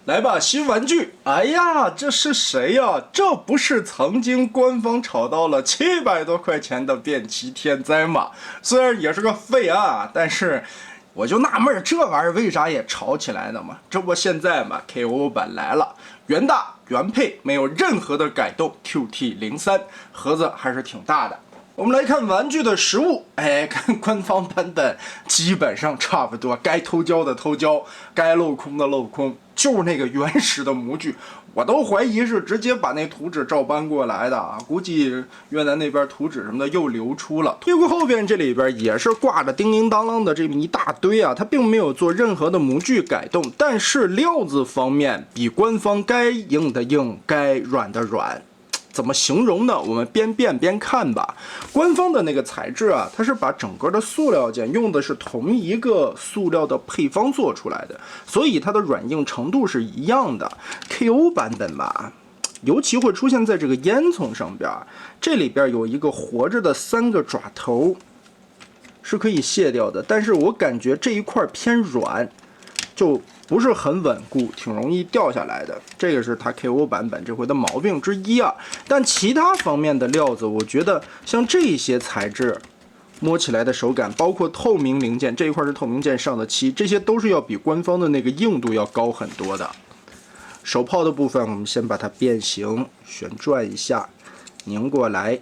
来吧，新玩具！哎呀，这是谁呀？这不是曾经官方炒到了700多块钱的便骑天灾吗？虽然也是个废案，但是我就纳闷，这玩意儿为啥也炒起来了嘛？这不现在嘛 ，KO 版来了，原大原配，没有任何的改动 ，QT03 盒子还是挺大的。我们来看玩具的实物，跟官方版本基本上差不多，该偷胶的偷胶，该镂空的镂空，就是那个原始的模具，我都怀疑是直接把那图纸照搬过来的啊，估计越南那边图纸什么的又流出了。屁股后边这里边也是挂着叮叮当当的这么一大堆啊，它并没有做任何的模具改动，但是料子方面比官方该硬的硬，该软的软。怎么形容呢？我们边变边看吧。官方的那个材质啊，它是把整个的塑料件用的是同一个塑料的配方做出来的，所以它的软硬程度是一样的。KO 版本吧，尤其会出现在这个烟囱上边，这里边有一个活着的3个爪头，是可以卸掉的，但是我感觉这一块偏软，就不是很稳固，挺容易掉下来的。这个是它 KO 版本这回的毛病之一啊。但其他方面的料子，我觉得像这些材质，摸起来的手感，包括透明零件这一块是透明件上的漆，这些都是要比官方的那个硬度要高很多的。手炮的部分，我们先把它变形，旋转一下，拧过来，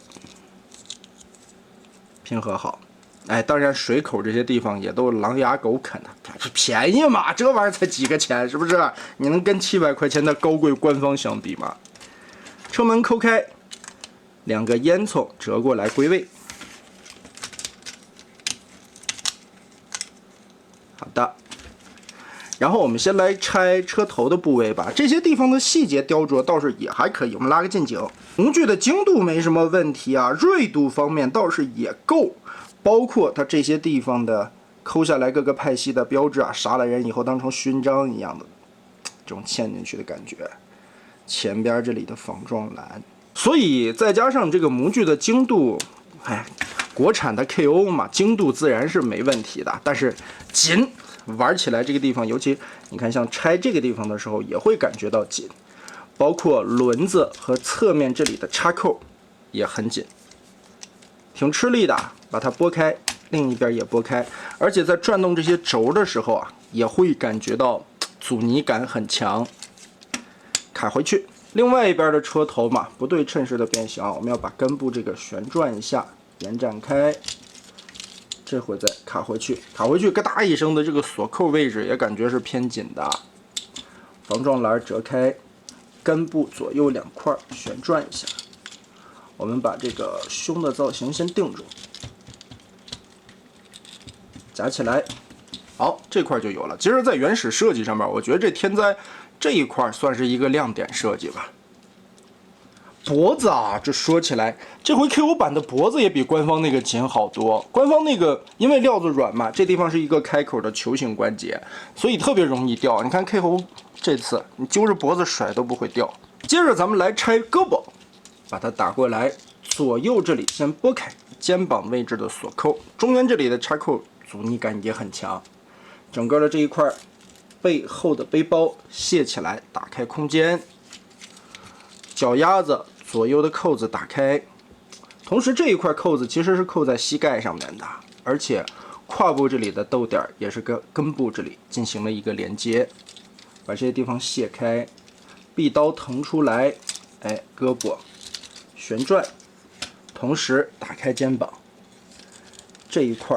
拼合好。当然水口这些地方也都狼牙狗啃的，这便宜嘛，这玩意儿才几个钱，是不是？你能跟700块钱的高贵官方相比吗？车门抠开，2个烟囱折过来归位。好的，然后我们先来拆车头的部位吧，这些地方的细节雕琢倒是也还可以，我们拉个近景。模具的精度没什么问题啊，锐度方面倒是也够。包括它这些地方的抠下来各个派系的标志啊，杀了人以后当成勋章一样的这种嵌进去的感觉，前边这里的防撞栏，所以再加上这个模具的精度，国产的 KO 嘛，精度自然是没问题的，但是紧，玩起来这个地方，尤其你看像拆这个地方的时候也会感觉到紧，包括轮子和侧面这里的插扣也很紧。挺吃力的，把它拨开，另一边也拨开，而且在转动这些轴的时候啊，也会感觉到阻尼感很强。卡回去，另外一边的车头嘛，不对称式的变形，我们要把根部这个旋转一下，延展开，这回再卡回去，卡回去，咯哒一声的这个锁扣位置也感觉是偏紧的。防撞栏折开，根部左右2块旋转一下。我们把这个胸的造型先定住，夹起来，好，这块就有了。其实，在原始设计上面，我觉得这天灾这一块算是一个亮点设计吧。脖子啊，这说起来，这回 KO 版的脖子也比官方那个紧好多。官方那个因为料子软嘛，这地方是一个开口的球形关节，所以特别容易掉。你看 KO 这次你揪着脖子甩都不会掉。接着咱们来拆胳膊。把它打过来，左右这里先拨开，肩膀位置的锁扣，中间这里的插扣阻尼感也很强。整个的这一块背后的背包卸起来，打开空间，脚丫子左右的扣子打开，同时这一块扣子其实是扣在膝盖上面的，而且胯部这里的豆点也是跟根部这里进行了一个连接，把这些地方卸开，臂刀腾出来，胳膊旋转，同时打开肩膀，这一块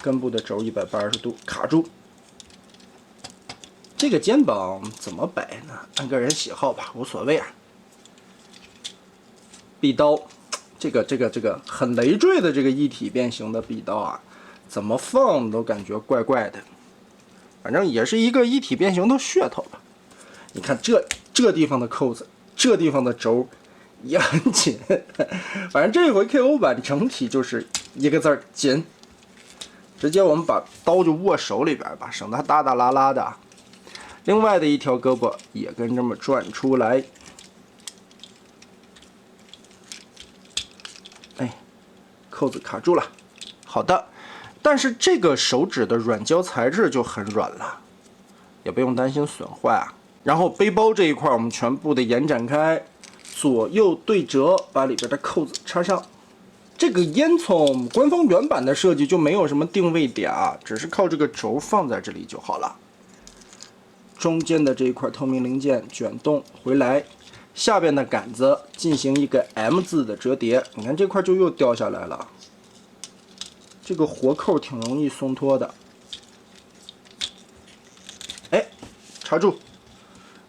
根部的轴180度卡住。这个肩膀怎么摆呢？按个人喜好吧，无所谓啊。臂刀，这个很累赘的这个一体变形的臂刀啊，怎么放都感觉怪怪的。反正也是一个一体变形的噱头吧。你看这地方的扣子，这地方的轴。也很紧，反正这回 KO 版整体就是一个字儿紧。直接我们把刀就握手里边吧，省得它哒哒啦啦的。另外的一条胳膊也跟这么转出来，扣子卡住了。好的，但是这个手指的软胶材质就很软了，也不用担心损坏啊。然后背包这一块我们全部的延展开，左右对折，把里边的扣子插上。这个烟囱官方原版的设计就没有什么定位点啊，只是靠这个轴放在这里就好了。中间的这一块透明零件卷动回来，下边的杆子进行一个 M 字的折叠，你看这块就又掉下来了。这个活扣挺容易松脱的，哎，插住，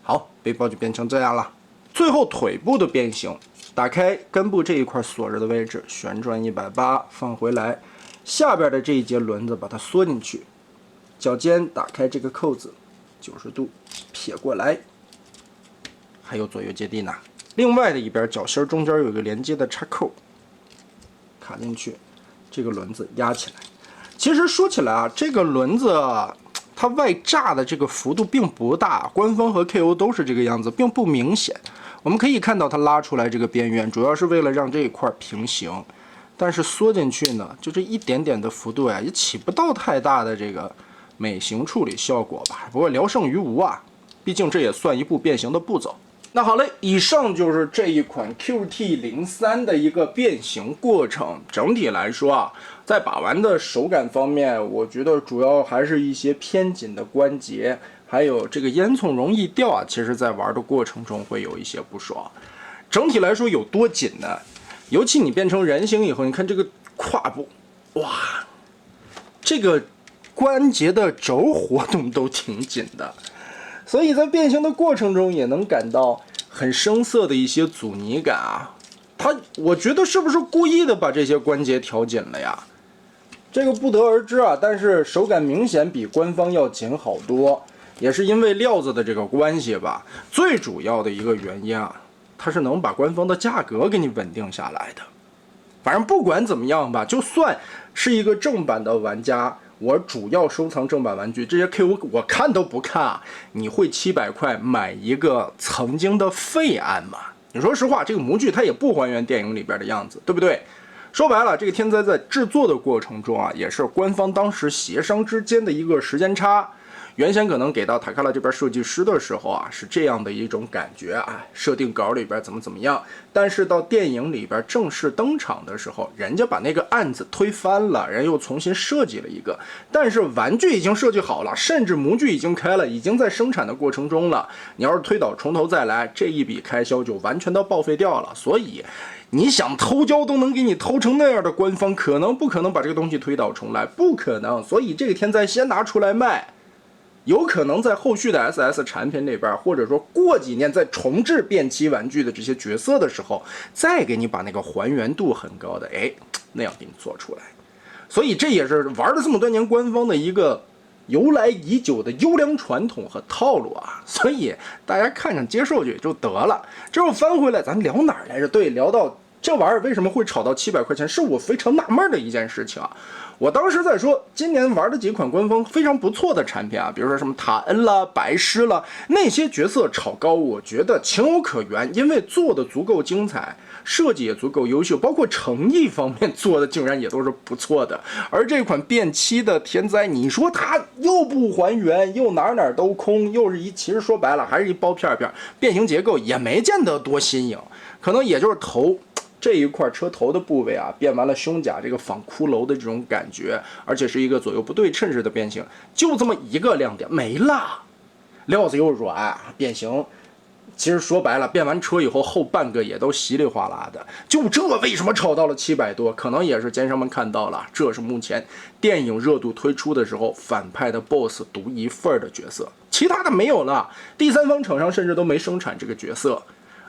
好，背包就变成这样了。最后腿部的变形。打开根部这一块锁着的位置，旋转180，放回来，下边的这一节轮子把它缩进去，脚尖打开这个扣子，90度撇过来，还有左右接地呢。另外的一边脚心中间有一个连接的插扣，卡进去，这个轮子压起来。其实说起来啊，这个轮子它外炸的这个幅度并不大，官方和 KO 都是这个样子，并不明显。我们可以看到它拉出来这个边缘，主要是为了让这一块平行，但是缩进去呢，就这一点点的幅度呀，也起不到太大的这个美型处理效果吧。不过聊胜于无啊，毕竟这也算一步变形的步骤。那好嘞，以上就是这一款 QT03的一个变形过程。整体来说啊，在把玩的手感方面，我觉得主要还是一些偏紧的关节。还有这个烟囱容易掉啊，其实在玩的过程中会有一些不爽。整体来说有多紧呢？尤其你变成人形以后，你看这个胯部，哇，这个关节的轴活动都挺紧的，所以在变形的过程中也能感到很生涩的一些阻尼感啊。我觉得是不是故意的把这些关节调紧了呀？这个不得而知啊，但是手感明显比官方要紧好多。也是因为料子的这个关系吧，最主要的一个原因啊，它是能把官方的价格给你稳定下来的。反正不管怎么样吧，就算是一个正版的玩家，我主要收藏正版玩具，这些 KO 我看都不看啊，你会700块买一个曾经的废案吗？你说实话，这个模具它也不还原电影里边的样子，对不对？说白了，这个天灾在制作的过程中啊，也是官方当时协商之间的一个时间差。原先可能给到塔卡拉这边设计师的时候啊，是这样的一种感觉啊，设定稿里边怎么样，但是到电影里边正式登场的时候，人家把那个案子推翻了，人又重新设计了一个，但是玩具已经设计好了，甚至模具已经开了，已经在生产的过程中了。你要是推倒从头再来，这一笔开销就完全都报废掉了。所以你想偷胶都能给你偷成那样的官方，不可能把这个东西推倒重来，不可能。所以这个天灾先拿出来卖。有可能在后续的 SS 产品里边，或者说过几年在重置变期玩具的这些角色的时候，再给你把那个还原度很高的，那样给你做出来。所以这也是玩了这么多年官方的一个由来已久的优良传统和套路啊。所以大家看看接受就得了。之后翻回来，咱聊哪儿来着？对，聊到这玩意儿为什么会炒到700块钱，是我非常纳闷的一件事情啊。我当时在说，今年玩的几款官方非常不错的产品啊，比如说什么塔恩啦、白狮啦，那些角色炒高，我觉得情有可原，因为做的足够精彩，设计也足够优秀，包括诚意方面做的竟然也都是不错的。而这款变期的天灾，你说它又不还原，又哪都空，又是其实说白了还是一包片片，变形结构也没见得多新颖，可能也就是头。这一块车头的部位啊，变完了胸甲这个仿骷髅的这种感觉，而且是一个左右不对称式的变形，就这么一个亮点没了。料子又软，变形，其实说白了，变完车以后后半个也都稀里哗啦的。就这为什么炒到了700多？可能也是奸商们看到了，这是目前电影热度推出的时候反派的 BOSS 独一份的角色，其他的没有了，第三方厂商甚至都没生产这个角色。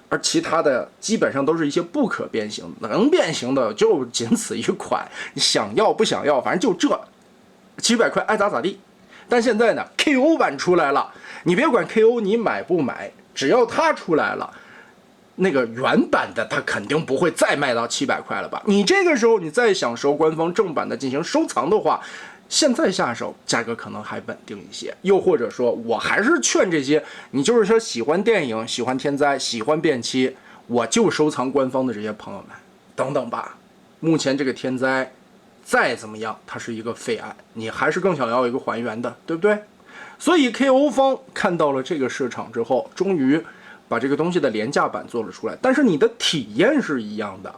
而其他的基本上都是一些不可变形，能变形的就仅此一款，你想要不想要，反正就这700块爱咋咋地。但现在呢 ，KO 版出来了，你别管 KO 你买不买，只要它出来了，那个原版的它肯定不会再卖到700块了吧？你这个时候你再想收官方正版的进行收藏的话，现在下手价格可能还稳定一些，又或者说我还是劝这些你就是说喜欢电影、喜欢天灾、喜欢变期，我就收藏官方的这些朋友们，等等吧。目前这个天灾再怎么样，它是一个废案，你还是更想要一个还原的，对不对？所以 KO 方看到了这个市场之后，终于把这个东西的廉价版做了出来。但是你的体验是一样的，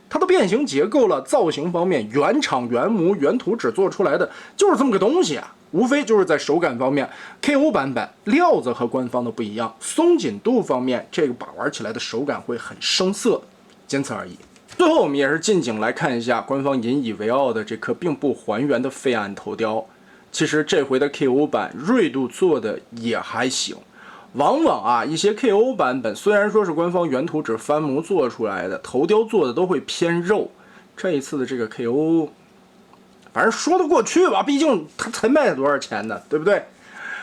它的变形结构了，造型方面，原厂原模原图纸做出来的就是这么个东西啊。无非就是在手感方面 ，KO 版本料子和官方的不一样，松紧度方面，这个把玩起来的手感会很生涩，仅此而已。最后我们也是近景来看一下官方引以为傲的这颗并不还原的废暗头雕。其实这回的 KO 版锐度做的也还行。往往啊，一些 KO 版本虽然说是官方原图纸翻模做出来的，头雕做的都会偏肉。这一次的这个 KO。反正说得过去吧，毕竟它才卖多少钱呢，对不对？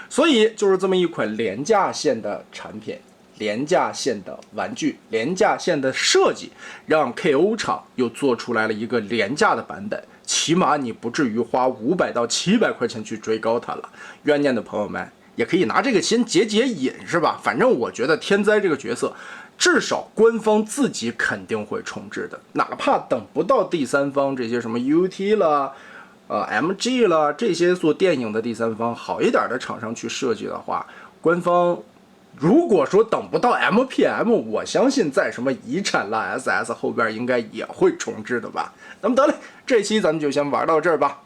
所以就是这么一款廉价线的产品，廉价线的玩具，廉价线的设计，让 KO 厂又做出来了一个廉价的版本，起码你不至于花500到700块钱去追高它了。冤念的朋友们也可以拿这个先解解瘾，是吧？反正我觉得天灾这个角色，至少官方自己肯定会重置的，哪怕等不到第三方这些什么 UT 了。MG 了，这些做电影的第三方好一点的厂商去设计的话，官方如果说等不到 MPM， 我相信在什么遗产啦 SS 后边应该也会重置的吧。那么得嘞，这期咱们就先玩到这儿吧。